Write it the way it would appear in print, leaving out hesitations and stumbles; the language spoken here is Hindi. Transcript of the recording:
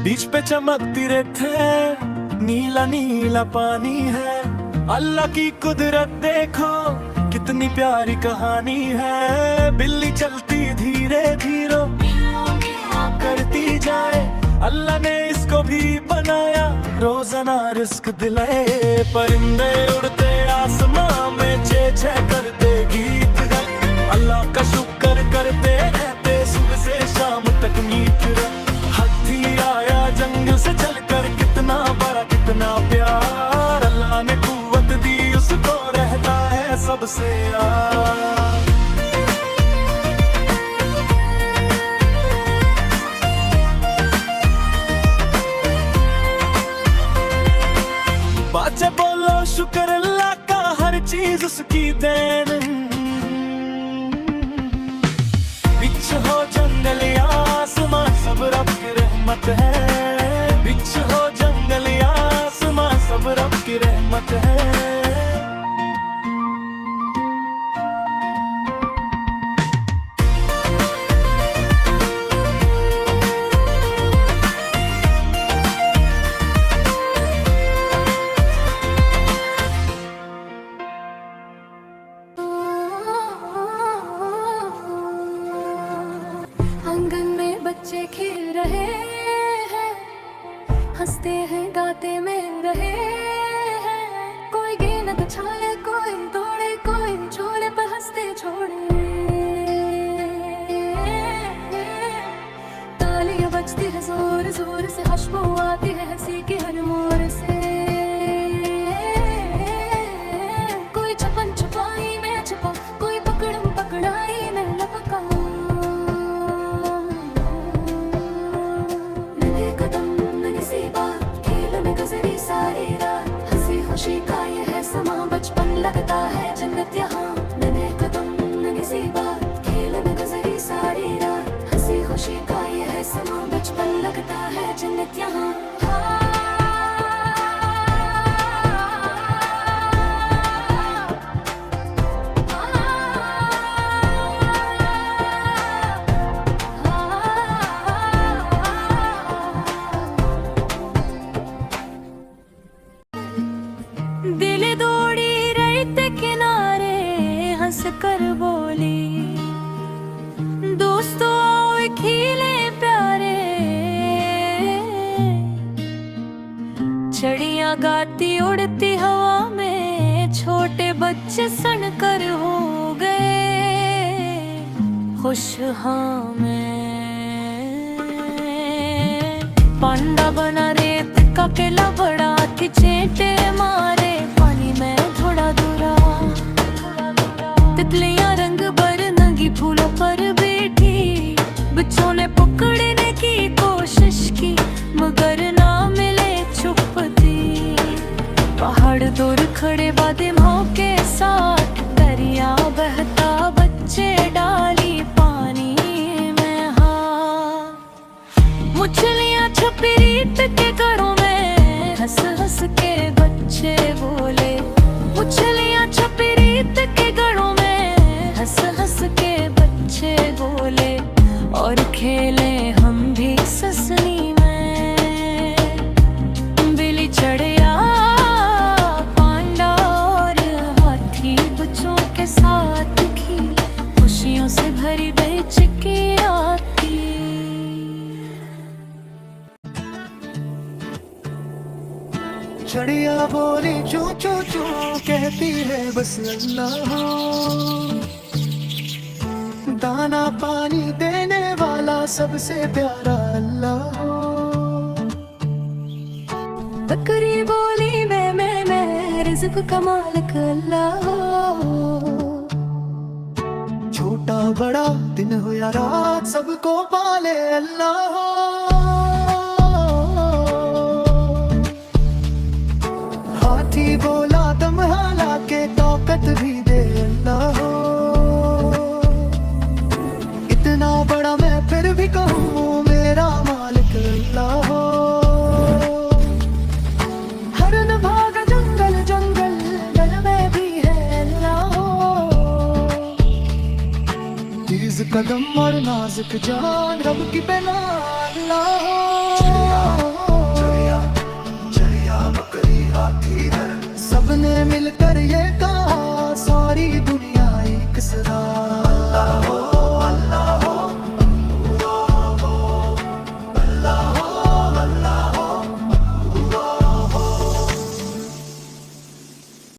बीच पे चमकती रेत है, नीला नीला पानी है। अल्लाह की कुदरत देखो, कितनी प्यारी कहानी है। बिल्ली चलती धीरे धीरे करती जाए, अल्लाह ने इसको भी बनाया, रोजाना रिस्क दिलाए। परिंदे उड़ते आसमां में चे चे करते गीत गाए, अल्लाह का शुक्र करते रहते सुबह से शाम तक मीत रहे। हाथी आया जंगल से चलकर, कितना बड़ा कितना प्यार, अल्लाह ने कुव्वत दी उसको, रहता है सबसे यार। बाचे बोलो शुक्र अल्लाह का, हर चीज उसकी देन। बिच हो जंगल या आसमां, सब रब की रहमत है। बिच हो जंगल या आसमां, सब रब की रहमत है। आंगन में बच्चे खेल रहे हैं, हंसते हैं गाते में रहे हैं। कोई गेंद उछाले, कोई दौड़े, कोई झोले पर हंसते छोड़े। तालियां बजती है जोर जोर से, खुशबू आती है हंसी की हर मोड़ से। कोई छपन छुपाई में छुपा, कोई पकड़म पकड़ाई में लपका। खुशी का ये है समा, बचपन लगता है जन्नत यहाँ। नन्हे कदम नन्ही सी बात, खेल में गुजरी सारी रात। हंसी खुशी का ये है समा, बचपन लगता है जन्नत यहाँ। दिल दौड़ी रेत किनारे, हंस कर बोली दोस्तों आओ खिले प्यारे। चिड़िया गाती उड़ती हवा में, छोटे बच्चे सन कर हो गए खुश। हाँ मैं पांडा बना रेत का केला, बड़ा थी चेटे मारे पानी में थोड़ा दूरा। तितलियां रंग भर नंगी फूलों पर बैठी, बच्चों ने पकड़ने की कोशिश की मगर ना मिले छुपती। पहाड़ दूर खड़े बादलों के साथ, दरिया बहता बच्चे डाली पानी में हाथ। मछलियां छुपी रीत के घरों में, हंस हंस के बच्चे बोले। मछलियां छुपी रीत के घरों में, हंस हंस के बच्चे बोले। और खेले हम भी ससनी में, बिल्ली चढ़िया पांडा और हाथी बच्चों के साथ की खुशियों से भरी बेचकी आती। चिड़िया बोली चू चू चू, कहती है बस अल्लाह हो। दाना पानी देने वाला सबसे प्यारा अल्लाह हो। बकरी बोली मैं रिज़्क़ का मालिक अल्लाह हो। छोटा बड़ा दिन हो या रात, सबको पाले अल्लाह हो। हाथी बोला दम हाला के ताकत भी दे अल्लाह हो। इतना बड़ा मैं फिर भी कहूँ मेरा मालिक अल्लाह हो। हरन भागा जंगल जंगल, डर में भी है अल्लाह हो। तेज कदम और नाजुक जान, रब की पहचान अल्लाह हो।